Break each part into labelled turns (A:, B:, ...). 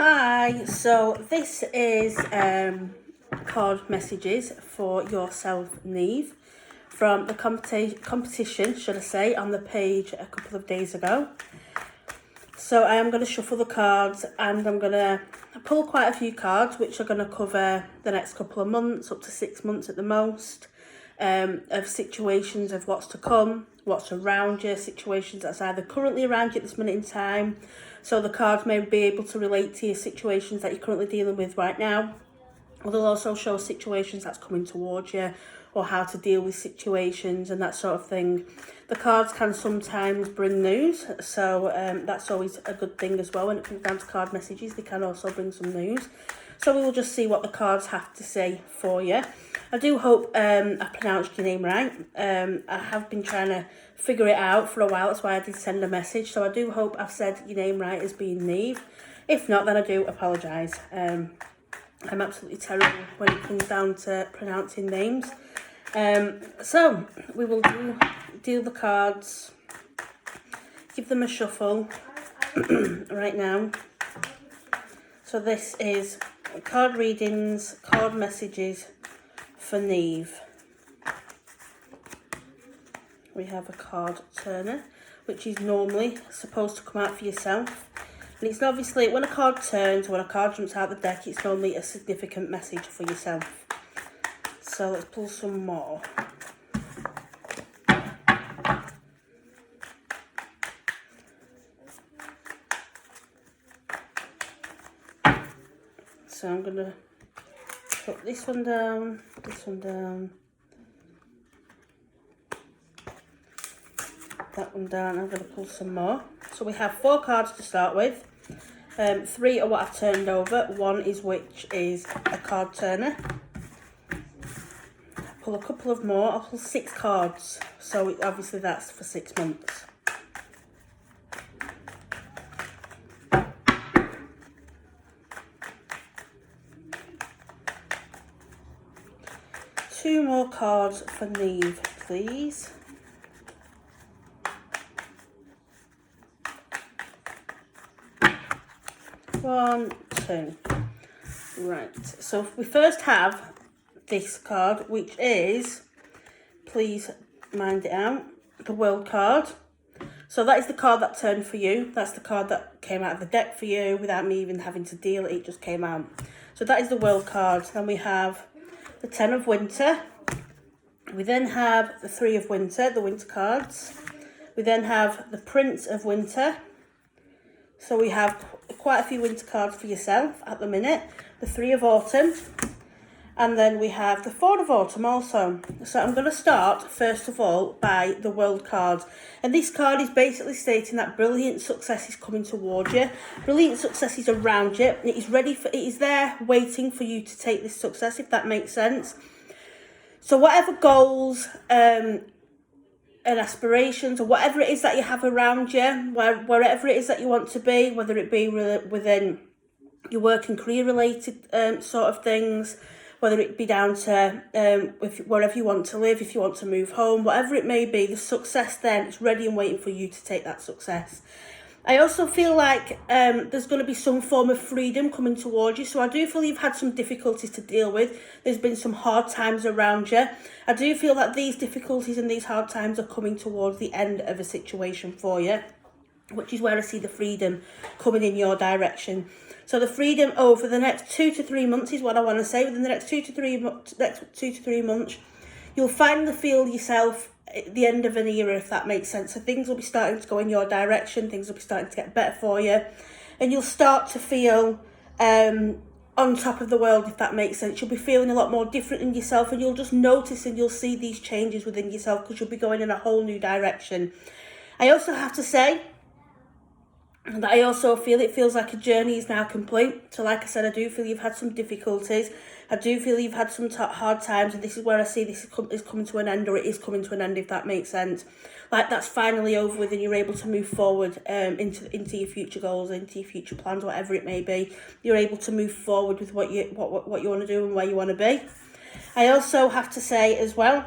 A: Hi, so this is card messages for yourself, Niamh, from the competition, should I say, on the page a couple of days ago. So I am going to shuffle the cards and I'm going to pull quite a few cards which are going to cover the next couple of months, up to 6 months at the most, of situations of what's to come, what's around you, situations that's either currently around you at this minute in time. So the cards may be able to relate to your situations that you're currently dealing with right now. Or they'll also show situations that's coming towards you or how to deal with situations and that sort of thing. The cards can sometimes bring news, so that's always a good thing as well. When it comes down to card messages, they can also bring some news. So we will just see what the cards have to say for you. I do hope I pronounced your name right. I have been trying to figure it out for a while. That's why I did send a message. So I do hope I've said your name right as being Niamh. If not, then I do apologise. I'm absolutely terrible when it comes down to pronouncing names. So we will deal the cards, give them a shuffle right now. So this is card readings, card messages for Niamh. We have a card turner, which is normally supposed to come out for yourself. And it's obviously, when a card turns, when a card jumps out the deck, it's normally a significant message for yourself. So let's pull some more. So I'm going to put this one down, that one down. I'm going to pull some more. So we have 4 cards to start with. 3 are what I've turned over. 1 is which is a card turner. I'll pull a couple of more. I'll pull 6 cards. So obviously that's for 6 months. Two more cards for Niamh, please. One, two. Right, so we first have this card, which is, please mind it out, the World card. So that is the card that turned for you. That's the card that came out of the deck for you without me even having to deal it. It just came out. So that is the World card. Then we have the 10 of Winter. We then have the 3 of Winter, the Winter cards. We then have the Prince of Winter. So we have quite a few winter cards for yourself at the minute. The 3 of Autumn. And then we have the 4 of Autumn also. So I'm going to start, first of all, by the World card. And this card is basically stating that brilliant success is coming towards you. Brilliant success is around you. It is ready for, it is there waiting for you to take this success, if that makes sense. So whatever goals and aspirations or whatever it is that you have around you, wherever it is that you want to be, whether it be within your work and career related sort of things, whether it be down to wherever you want to live, if you want to move home, whatever it may be, the success then is ready and waiting for you to take that success. I also feel like there's going to be some form of freedom coming towards you. So I do feel you've had some difficulties to deal with. There's been some hard times around you. I do feel that these difficulties and these hard times are coming towards the end of a situation for you, which is where I see the freedom coming in your direction. So the freedom over the next 2 to 3 months is what I want to say. Within the next 2 to 3 months, you'll finally feel yourself at the end of an era, if that makes sense. So things will be starting to go in your direction. Things will be starting to get better for you. And you'll start to feel on top of the world, if that makes sense. You'll be feeling a lot more different in yourself, and you'll just notice and you'll see these changes within yourself because you'll be going in a whole new direction. I also have to say that I also feel it feels like a journey is now complete. So like I said, I do feel you've had some difficulties. I do feel you've had some hard times, and this is where I see this is coming to an end, or it is coming to an end, if that makes sense. Like that's finally over with, and you're able to move forward into your future goals, into your future plans, whatever it may be. You're able to move forward with what you want to do and where you want to be. I also have to say as well,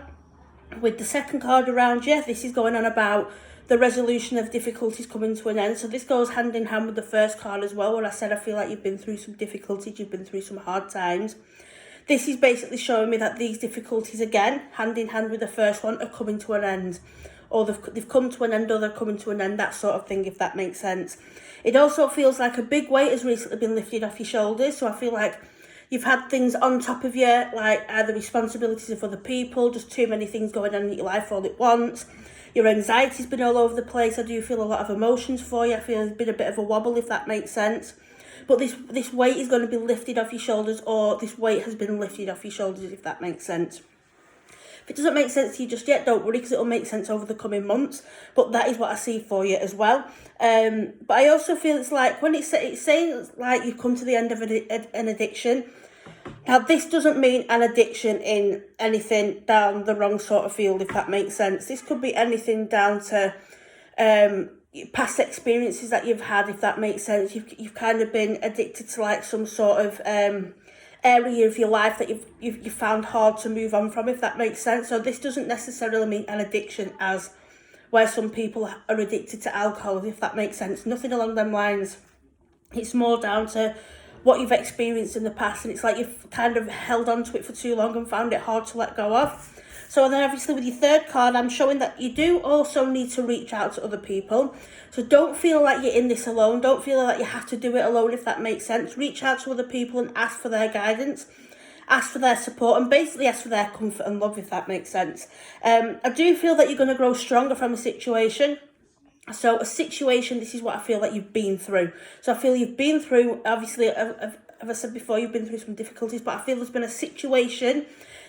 A: with the second card around you, this is going on about the resolution of difficulties coming to an end. So this goes hand in hand with the first card as well, where I said I feel like you've been through some difficulties, you've been through some hard times. This is basically showing me that these difficulties, again, hand in hand with the first one, are coming to an end. Or they've come to an end, or they're coming to an end, that sort of thing, if that makes sense. It also feels like a big weight has recently been lifted off your shoulders. So I feel like you've had things on top of you, like either responsibilities of other people, just too many things going on in your life all at once. Your anxiety's been all over the place. I do feel a lot of emotions for you. I feel there's been a bit of a wobble, if that makes sense. But this weight is going to be lifted off your shoulders, or this weight has been lifted off your shoulders, if that makes sense. If it doesn't make sense to you just yet, don't worry, because it'll make sense over the coming months. But that is what I see for you as well. But I also feel it's like, when it's saying like you've come to the end of an addiction. Now, this doesn't mean an addiction in anything down the wrong sort of field, if that makes sense. This could be anything down to past experiences that you've had, if that makes sense. You've kind of been addicted to like some sort of area of your life that you've found hard to move on from, if that makes sense. So this doesn't necessarily mean an addiction as where some people are addicted to alcohol, if that makes sense. Nothing along them lines. It's more down to what you've experienced in the past, and it's like you've kind of held on to it for too long and found it hard to let go of. So then obviously with your third card, I'm showing that you do also need to reach out to other people. So don't feel like you're in this alone. Don't feel like you have to do it alone, if that makes sense. Reach out to other people and ask for their guidance, ask for their support, and basically ask for their comfort and love, if that makes sense. I do feel that you're going to grow stronger from a situation. So a situation, this is what I feel like you've been through. So I feel you've been through, obviously, as I said before, you've been through some difficulties, but I feel there's been a situation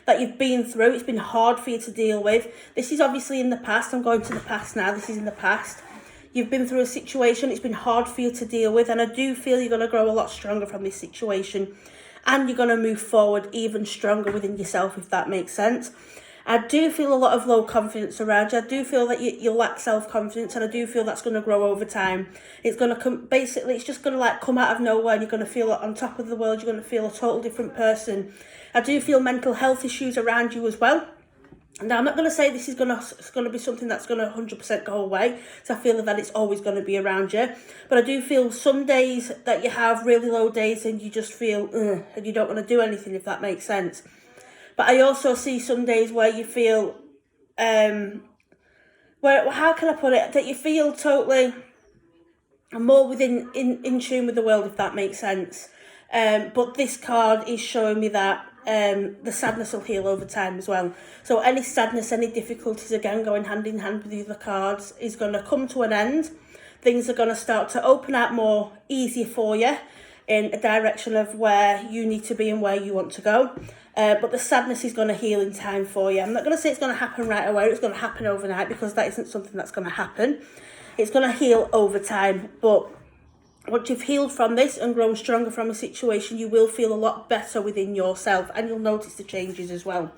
A: that you've been through. It's been hard for you to deal with. This is obviously in the past. I'm going to the past now. This is in the past. You've been through a situation. It's been hard for you to deal with, and I do feel you're going to grow a lot stronger from this situation, and you're going to move forward even stronger within yourself, if that makes sense. I do feel a lot of low confidence around you. I do feel that you lack self-confidence, and I do feel that's going to grow over time. It's going to come, basically, it's just going to like come out of nowhere, and you're going to feel on top of the world. You're going to feel a total different person. I do feel mental health issues around you as well. Now, I'm not going to say this is going to be something that's going to 100% go away, so I feel that it's always going to be around you. But I do feel some days that you have really low days and you just feel, and you don't want to do anything, if that makes sense. But I also see some days where you feel, how can I put it, that you feel totally more in tune with the world, if that makes sense. But this card is showing me that the sadness will heal over time as well. So any sadness, any difficulties, again, going hand in hand with the other cards, is going to come to an end. Things are going to start to open out more easier for you in a direction of where you need to be and where you want to go. But the sadness is going to heal in time for you. I'm not going to say it's going to happen right away. It's going to happen overnight, because that isn't something that's going to happen. It's going to heal over time. But once you've healed from this and grown stronger from a situation, you will feel a lot better within yourself, and you'll notice the changes as well.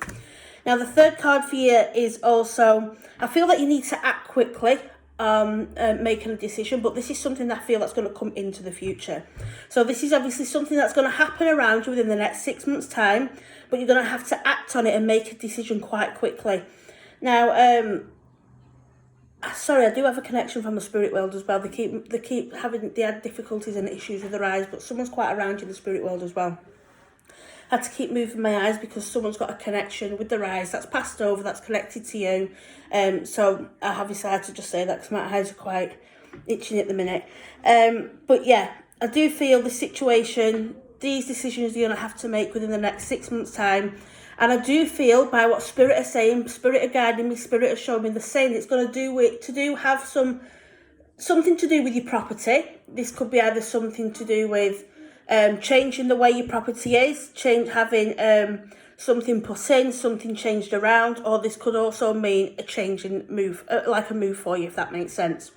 A: Now, the third card for you is also, I feel that you need to act quickly, making a decision, but this is something that I feel that's going to come into the future. So this is obviously something that's going to happen around you within the next 6 months' time, but you're going to have to act on it and make a decision quite quickly. Now, sorry, I do have a connection from the spirit world as well. They had difficulties and issues with their eyes, but someone's quite around you in the spirit world as well. I had to keep moving my eyes because someone's got a connection with their eyes that's passed over, that's connected to you. So I have decided to just say that because my eyes are quite itching at the minute. But yeah, I do feel the situation, these decisions you're going to have to make within the next 6 months' time. And I do feel, by what Spirit is saying, Spirit are guiding me, Spirit is showing me, the saying it's going to have something to do with your property. This could be either something to do with changing the way your property is, having something put in, something changed around, or this could also mean a change in move, like a move for you, if that makes sense.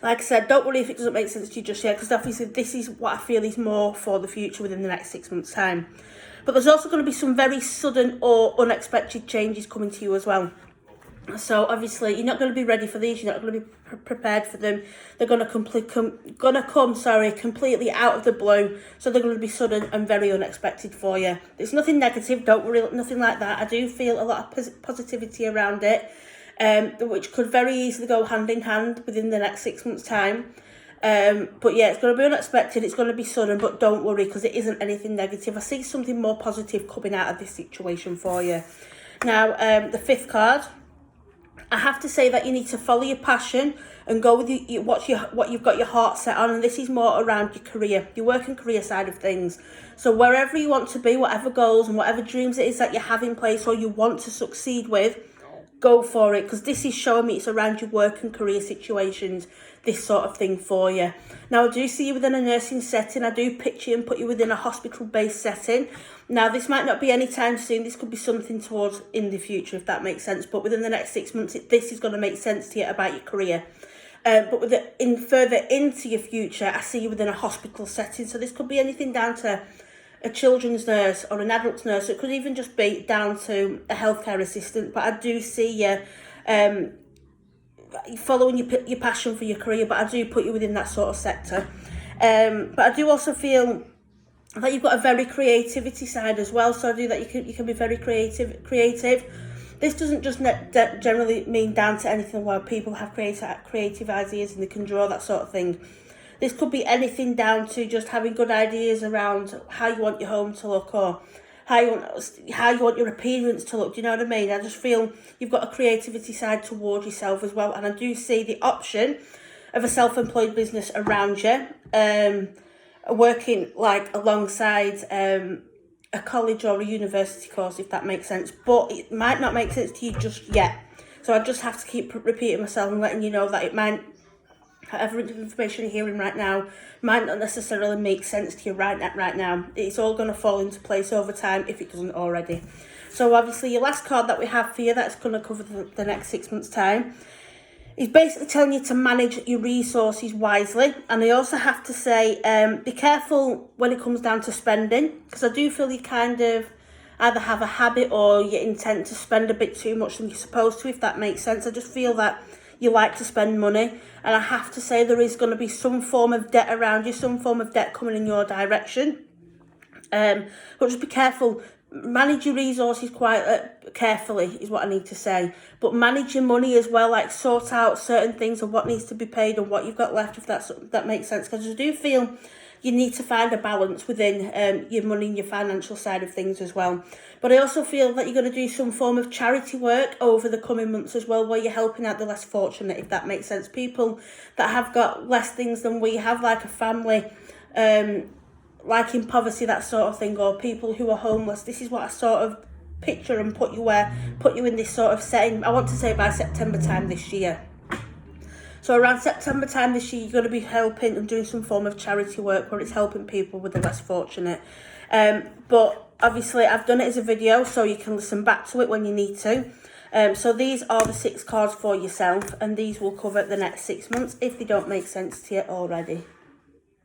A: Like I said, don't worry if it doesn't make sense to you just yet, because obviously this is what I feel is more for the future within the next 6 months' time. But there's also going to be some very sudden or unexpected changes coming to you as well. So obviously you're not going to be ready for these. You're not going to be prepared for them. They're going to come completely out of the blue. So they're going to be sudden and very unexpected for you. There's nothing negative. Don't worry, nothing like that. I do feel a lot of positivity around it. which could very easily go hand in hand within the next 6 months' time. But yeah, it's going to be unexpected, it's going to be sudden, but don't worry, because it isn't anything negative. I see something more positive coming out of this situation for you. Now, the 5th card, I have to say that you need to follow your passion and go with what you've got your heart set on, and this is more around your career, your work and career side of things. So wherever you want to be, whatever goals and whatever dreams it is that you have in place or you want to succeed with, go for it, because this is showing me it's around your work and career situations, this sort of thing for you. Now, I do see you within a nursing setting. I do picture and put you within a hospital-based setting. Now, this might not be anytime soon. This could be something towards in the future, if that makes sense. But within the next 6 months, this is going to make sense to you about your career. But further into your future, I see you within a hospital setting. So this could be anything down to a children's nurse or an adult nurse. It could even just be down to a healthcare assistant. But I do see you following your passion for your career, but I do put you within that sort of sector. But I do also feel that you've got a very creativity side as well. So I do that you can be very creative. This doesn't just generally mean down to anything where people have creative ideas and they can draw, that sort of thing. This could be anything down to just having good ideas around how you want your home to look, or how you want your appearance to look. Do you know what I mean? I just feel you've got a creativity side towards yourself as well. And I do see the option of a self-employed business around you, working like alongside a college or a university course, if that makes sense. But it might not make sense to you just yet. So I just have to keep repeating myself and letting you know that it might, whatever information you're hearing right now, might not necessarily make sense to you right now. It's all going to fall into place over time if it doesn't already. So obviously your last card that we have for you, that's going to cover the next 6 months' time, is basically telling you to manage your resources wisely. And I also have to say, be careful when it comes down to spending, because I do feel you kind of either have a habit or you intend to spend a bit too much than you're supposed to, if that makes sense. I just feel that you like to spend money, and I have to say there is going to be some form of debt around you, some form of debt coming in your direction. But just be careful. Manage your resources quite carefully is what I need to say. But manage your money as well, like sort out certain things of what needs to be paid and what you've got left, if that makes sense. Because I do feel you need to find a balance within your money and your financial side of things as well. But I also feel that you're going to do some form of charity work over the coming months as well, where you're helping out the less fortunate, if that makes sense. People that have got less things than we have, like a family, like in poverty, that sort of thing, or people who are homeless. This is what I sort of picture and put you in this sort of setting. I want to say by September time this year. So around September time this year, you're going to be helping and doing some form of charity work where it's helping people with the less fortunate. But obviously I've done it as a video, so you can listen back to it when you need to. So these are the 6 cards for yourself, and these will cover the next 6 months if they don't make sense to you already.